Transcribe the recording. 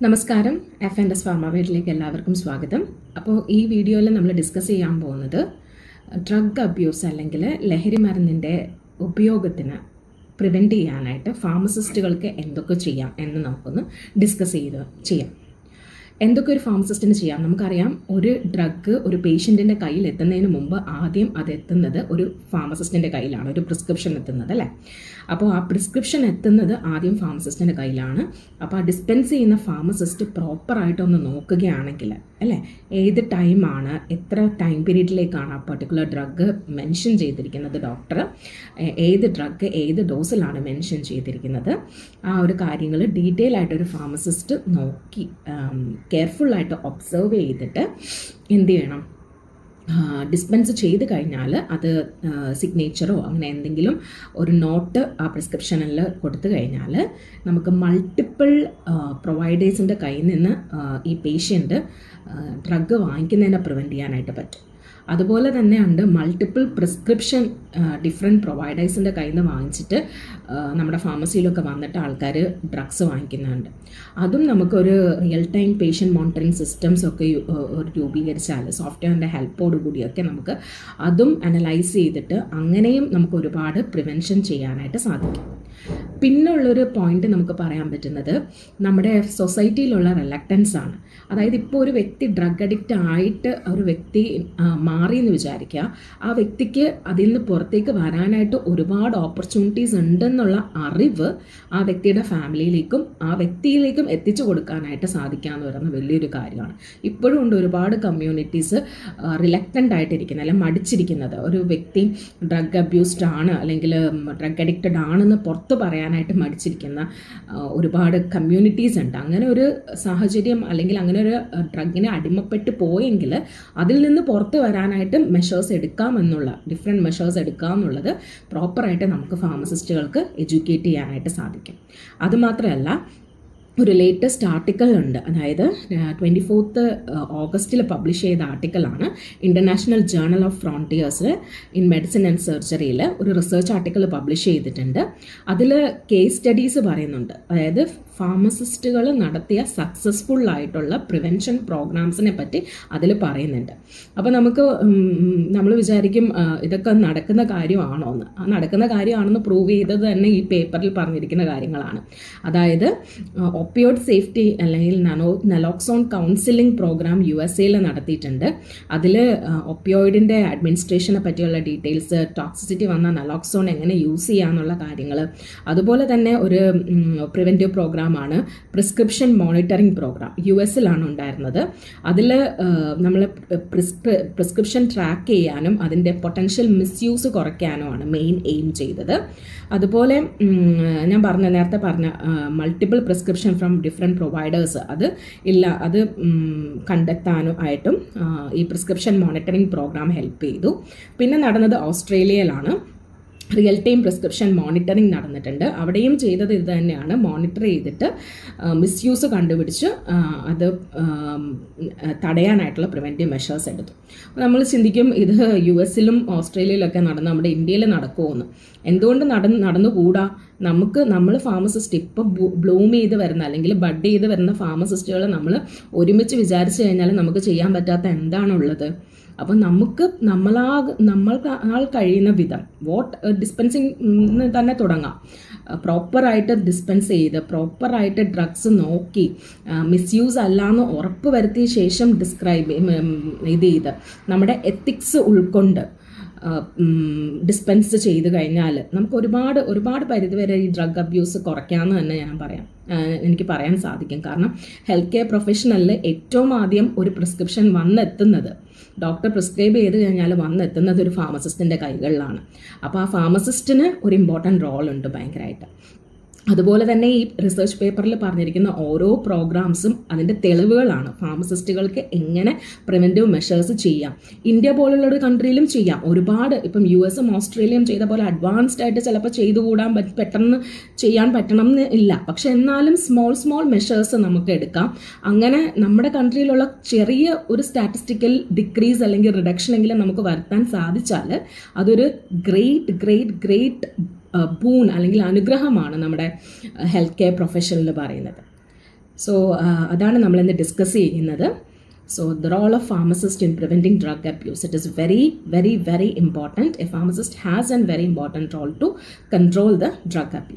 നമസ്കാരം. FNS pharma വീട്ടിലേക്ക് എല്ലാവർക്കും സ്വാഗതം. അപ്പോൾ ഈ വീഡിയോയിൽ നമ്മൾ ഡിസ്കസ് ചെയ്യാൻ പോകുന്നത് ഡ്രഗ് അബ്യൂസ് അല്ലെങ്കിൽ ലഹരി മരുന്നിൻ്റെ ഉപയോഗത്തിന് പ്രിവെൻറ്റ് ചെയ്യാനായിട്ട് ഫാർമസിസ്റ്റുകൾക്ക് എന്തൊക്കെ ചെയ്യാം എന്ന് നമുക്കൊന്ന് ഡിസ്കസ് ചെയ്യാം. എന്തൊക്കെ ഒരു ഫാർമസിസ്റ്റിന് ചെയ്യാം? നമുക്കറിയാം, ഒരു ഡ്രഗ് ഒരു പേഷ്യൻറ്റിൻ്റെ കയ്യിൽ എത്തുന്നതിന് മുമ്പ് ആദ്യം അത് എത്തുന്നത് ഒരു ഫാർമസിസ്റ്റിൻ്റെ കയ്യിലാണ്, ഒരു പ്രിസ്ക്രിപ്ഷൻ എത്തുന്നത് അല്ലേ. അപ്പോൾ ആ പ്രിസ്ക്രിപ്ഷൻ എത്തുന്നത് ആദ്യം ഫാർമസിസ്റ്റിൻ്റെ കയ്യിലാണ്. അപ്പോൾ ആ ഡിസ്പെൻസ് ചെയ്യുന്ന ഫാർമസിസ്റ്റ് പ്രോപ്പറായിട്ടൊന്ന് നോക്കുകയാണെങ്കിൽ അല്ലേ, ഏത് ടൈമാണ്, എത്ര ടൈം പീരീഡിലേക്കാണ് ആ പർട്ടിക്കുലർ ഡ്രഗ് മെൻഷൻ ചെയ്തിരിക്കുന്നത്, ഡോക്ടർ ഏത് ഡ്രഗ് ഏത് ഡോസിലാണ് മെൻഷൻ ചെയ്തിരിക്കുന്നത്, ആ ഒരു കാര്യങ്ങൾ ഡീറ്റെയിൽ ആയിട്ടൊരു ഫാർമസിസ്റ്റ് നോക്കി കെയർഫുള്ളായിട്ട് ഒബ്സർവ് ചെയ്തിട്ട് എന്ത് ചെയ്യണം, ഡിസ്പെൻസ് ചെയ്ത് കഴിഞ്ഞാൽ അത് സിഗ്നേച്ചറോ അങ്ങനെ എന്തെങ്കിലും ഒരു നോട്ട് ആ പ്രിസ്ക്രിപ്ഷനിൽ കൊടുത്തു കഴിഞ്ഞാൽ നമുക്ക് മൾട്ടിപ്പിൾ പ്രൊവൈഡേഴ്സിൻ്റെ കയ്യിൽ നിന്ന് ഈ പേഷ്യൻ്റ് ഡ്രഗ് വാങ്ങിക്കുന്നതിനെ പ്രിവെൻറ്റ് ചെയ്യാനായിട്ട് പറ്റും. അതുപോലെ തന്നെ ഉണ്ട് മൾട്ടിപ്പിൾ പ്രിസ്ക്രിപ്ഷൻ ഡിഫറെൻറ്റ് പ്രൊവൈഡേഴ്സിൻ്റെ കയ്യിൽ നിന്ന് വാങ്ങിച്ചിട്ട് നമ്മുടെ ഫാർമസിയിലൊക്കെ വന്നിട്ട് ആൾക്കാർ ഡ്രഗ്സ് വാങ്ങിക്കുന്നുണ്ട്. അതും നമുക്കൊരു real time patient monitoring systems ഒക്കെ രൂപീകരിച്ചാൽ സോഫ്റ്റ്വെയറിൻ്റെ ഹെൽപ്പോടുകൂടിയൊക്കെ നമുക്ക് അതും അനലൈസ് ചെയ്തിട്ട് അങ്ങനെയും നമുക്ക് ഒരുപാട് പ്രിവെൻഷൻ ചെയ്യാനായിട്ട് സാധിക്കും. പിന്നുള്ളൊരു പോയിന്റ് നമുക്ക് പറയാൻ പറ്റുന്നത് നമ്മുടെ സൊസൈറ്റിയിലുള്ള റിലക്റ്റൻസ് ആണ്. അതായത് ഇപ്പോൾ ഒരു വ്യക്തി ഡ്രഗ് അഡിക്റ്റ് ആയിട്ട് ഒരു വ്യക്തി മാറിയെന്ന് വിചാരിക്കുക, ആ വ്യക്തിക്ക് അതിൽ നിന്ന് പുറത്തേക്ക് വരാനായിട്ട് ഒരുപാട് ഓപ്പർച്യൂണിറ്റീസ് ഉണ്ടെന്നുള്ള അറിവ് ആ വ്യക്തിയുടെ ഫാമിലിയിലേക്കും ആ വ്യക്തിയിലേക്കും എത്തിച്ചു കൊടുക്കാനായിട്ട് സാധിക്കാമെന്ന് പറയുന്നത് വലിയൊരു കാര്യമാണ്. ഇപ്പോഴും ഉണ്ട് ഒരുപാട് കമ്മ്യൂണിറ്റീസ് റിലക്റ്റൻ്റ് ആയിട്ടിരിക്കുന്നത്, അല്ലെങ്കിൽ മടിച്ചിരിക്കുന്നത്. ഒരു വ്യക്തി ഡ്രഗ് അബ്യൂസ്ഡ് ആണ് അല്ലെങ്കിൽ ഡ്രഗ് അഡിക്റ്റഡ് ആണെന്ന് പുറത്ത് പറയാനായിട്ട് മടിച്ചിരിക്കുന്ന ഒരുപാട് കമ്മ്യൂണിറ്റീസ് ഉണ്ട്. അങ്ങനെ ഒരു സാഹചര്യം അല്ലെങ്കിൽ അങ്ങനെ ഒരു ഡ്രഗിനെ അടിമപ്പെട്ട് പോയെങ്കിൽ അതിൽ നിന്ന് പുറത്ത് വരാനായിട്ട് മെഷേഴ്സ് എടുക്കാമെന്നുള്ള ഡിഫറെൻറ്റ് മെഷേഴ്സ് എടുക്കാമെന്നുള്ളത് പ്രോപ്പറായിട്ട് നമുക്ക് ഫാർമസിസ്റ്റുകൾക്ക് എഡ്യൂക്കേറ്റ് ചെയ്യാനായിട്ട് സാധിക്കും. അതുമാത്രമല്ല, ഒരു ലേറ്റസ്റ്റ് ആർട്ടിക്കിൾ ഉണ്ട്, അതായത് 24 ഓഗസ്റ്റിൽ പബ്ലിഷ് ചെയ്ത ആർട്ടിക്കിളാണ്. ഇൻ്റർനാഷണൽ ജേർണൽ ഓഫ് ഫ്രോണ്ടിയേഴ്സിൽ ഇൻ മെഡിസിൻ ആൻഡ് സർജറിയിൽ ഒരു റിസർച്ച് ആർട്ടിക്കിൾ പബ്ലിഷ് ചെയ്തിട്ടുണ്ട്. അതിൽ കേസ് സ്റ്റഡീസ് പറയുന്നുണ്ട്, അതായത് ഫാർമസിസ്റ്റുകൾ നടത്തിയ സക്സസ്ഫുൾ ആയിട്ടുള്ള പ്രിവെൻഷൻ പ്രോഗ്രാംസിനെ പറ്റി അതിൽ പറയുന്നുണ്ട്. അപ്പോൾ നമ്മൾ വിചാരിക്കും ഇതൊക്കെ നടക്കുന്ന കാര്യമാണോ എന്ന്. ആ നടക്കുന്ന കാര്യമാണെന്ന് പ്രൂവ് ചെയ്തത് തന്നെ ഈ പേപ്പറിൽ പറഞ്ഞിരിക്കുന്ന കാര്യങ്ങളാണ്. അതായത് ഒപ്പിയോയിഡ് സേഫ്റ്റി അല്ലെങ്കിൽ നലോക്സോൺ കൗൺസിലിംഗ് പ്രോഗ്രാം USA നടത്തിയിട്ടുണ്ട്. അതിൽ ഒപ്പിയോയിഡിൻ്റെ അഡ്മിനിസ്ട്രേഷനെ പറ്റിയുള്ള ഡീറ്റെയിൽസ്, ടോക്സിസിറ്റി വന്ന നലോക്സോൺ എങ്ങനെ യൂസ് ചെയ്യാന്നുള്ള കാര്യങ്ങൾ, അതുപോലെ തന്നെ ഒരു പ്രിവെൻറ്റീവ് പ്രോഗ്രാമാണ് പ്രിസ്ക്രിപ്ഷൻ മോണിറ്ററിംഗ് പ്രോഗ്രാം. US ഉണ്ടായിരുന്നത്. അതിൽ നമ്മൾ പ്രിസ്ക്രിപ്ഷൻ ട്രാക്ക് ചെയ്യാനും അതിൻ്റെ പൊട്ടൻഷ്യൽ മിസ്യൂസ് കുറയ്ക്കാനുമാണ് മെയിൻ എയിം ചെയ്തത്. അതുപോലെ ഞാൻ നേരത്തെ പറഞ്ഞ multiple prescription from different providers അത് കണ്ടെത്താനും ആയിട്ടും ഈ പ്രിസ്ക്രിപ്ഷൻ മോണിറ്ററിംഗ് പ്രോഗ്രാം ഹെൽപ്പ് ചെയ്തു. പിന്നെ നടന്നത് ഓസ്ട്രേലിയയിലാണ്. റിയൽ ടൈം പ്രിസ്ക്രിപ്ഷൻ മോണിറ്ററിങ് നടന്നിട്ടുണ്ട്. അവിടെയും ചെയ്തത് ഇത് തന്നെയാണ്. മോണിറ്റർ ചെയ്തിട്ട് മിസ്യൂസ് കണ്ടുപിടിച്ച് അത് തടയാനായിട്ടുള്ള പ്രിവെൻറ്റീവ് മെഷേഴ്സ് എടുത്തു. നമ്മൾ ചിന്തിക്കും ഇത് US ഓസ്ട്രേലിയയിലൊക്കെ നടന്ന് നമ്മുടെ ഇന്ത്യയിൽ നടക്കുമെന്ന്. എന്തുകൊണ്ട് നടന്നുകൂടാ? നമ്മൾ ഫാർമസിസ്റ്റ് ഇപ്പോൾ ബ്ലൂം ചെയ്ത് വരുന്ന അല്ലെങ്കിൽ ബഡ് ചെയ്ത് വരുന്ന ഫാർമസിസ്റ്റുകൾ നമ്മൾ ഒരുമിച്ച് വിചാരിച്ചു കഴിഞ്ഞാൽ നമുക്ക് ചെയ്യാൻ പറ്റാത്ത എന്താണുള്ളത്? അപ്പം നമ്മൾക്കാൾ കഴിയുന്ന വിധം ഡിസ്പെൻസിങ് തന്നെ തുടങ്ങാം. പ്രോപ്പറായിട്ട് ഡിസ്പെൻസ് ചെയ്ത് പ്രോപ്പറായിട്ട് ഡ്രഗ്സ് നോക്കി മിസ്യൂസ് അല്ലാന്ന് ഉറപ്പ് വരുത്തിയ ശേഷം ചെയ്ത് നമ്മുടെ എത്തിക്സ് ഉൾക്കൊണ്ട് ഡിസ്പെൻസ് ചെയ്ത് കഴിഞ്ഞാൽ നമുക്ക് ഒരുപാട് പരിധിവരെ ഈ ഡ്രഗ് അബ്യൂസ് കുറയ്ക്കാമെന്ന് തന്നെ എനിക്ക് പറയാൻ സാധിക്കും. കാരണം ഹെൽത്ത് കെയർ പ്രൊഫഷണലിൽ ഏറ്റവും ആദ്യം ഒരു പ്രിസ്ക്രിപ്ഷൻ വന്നെത്തുന്നത്, ഡോക്ടർ പ്രിസ്ക്രൈബ് ചെയ്ത് കഴിഞ്ഞാൽ വന്നെത്തുന്നത് ഒരു ഫാർമസിസ്റ്റിൻ്റെ കൈകളിലാണ്. അപ്പോൾ ആ ഫാർമസിസ്റ്റിന് ഒരു ഇമ്പോർട്ടൻറ്റ് റോളുണ്ട് ഭയങ്കരമായിട്ട്. അതുപോലെ തന്നെ ഈ റിസർച്ച് പേപ്പറിൽ പറഞ്ഞിരിക്കുന്ന ഓരോ പ്രോഗ്രാംസും അതിൻ്റെ തെളിവുകളാണ് ഫാർമസിസ്റ്റുകൾക്ക് എങ്ങനെ പ്രിവെൻറ്റീവ് മെഷേഴ്സ് ചെയ്യാം. ഇന്ത്യ പോലുള്ള ഒരു കൺട്രിയിലും ചെയ്യാം. ഒരുപാട് ഇപ്പം US ഓസ്ട്രേലിയയും ചെയ്ത പോലെ അഡ്വാൻസ്ഡ് ആയിട്ട് ചിലപ്പോൾ ചെയ്തുകൂടാൻ പെട്ടെന്ന് ചെയ്യാൻ പറ്റണം എന്ന് ഇല്ല. പക്ഷെ എന്നാലും സ്മോൾ മെഷേഴ്സ് നമുക്ക് എടുക്കാം. അങ്ങനെ നമ്മുടെ കൺട്രിയിലുള്ള ചെറിയ ഒരു സ്റ്റാറ്റിസ്റ്റിക്കൽ ഡിക്രീസ് അല്ലെങ്കിൽ റിഡക്ഷൻ എങ്കിലും നമുക്ക് വരുത്താൻ സാധിച്ചാൽ അതൊരു ഗ്രേറ്റ് ബൂൺ അല്ലെങ്കിൽ അനുഗ്രഹമാണ് നമ്മുടെ ഹെൽത്ത് കെയർ പ്രൊഫഷനിൽ പറയുന്നത്. സോ അതാണ് നമ്മളിന്ന് ഡിസ്കസ് ചെയ്യുന്നത്. So the role of pharmacist in preventing drug abuse, it is very, very, very important. A pharmacist has a very important role to control the drug abuse.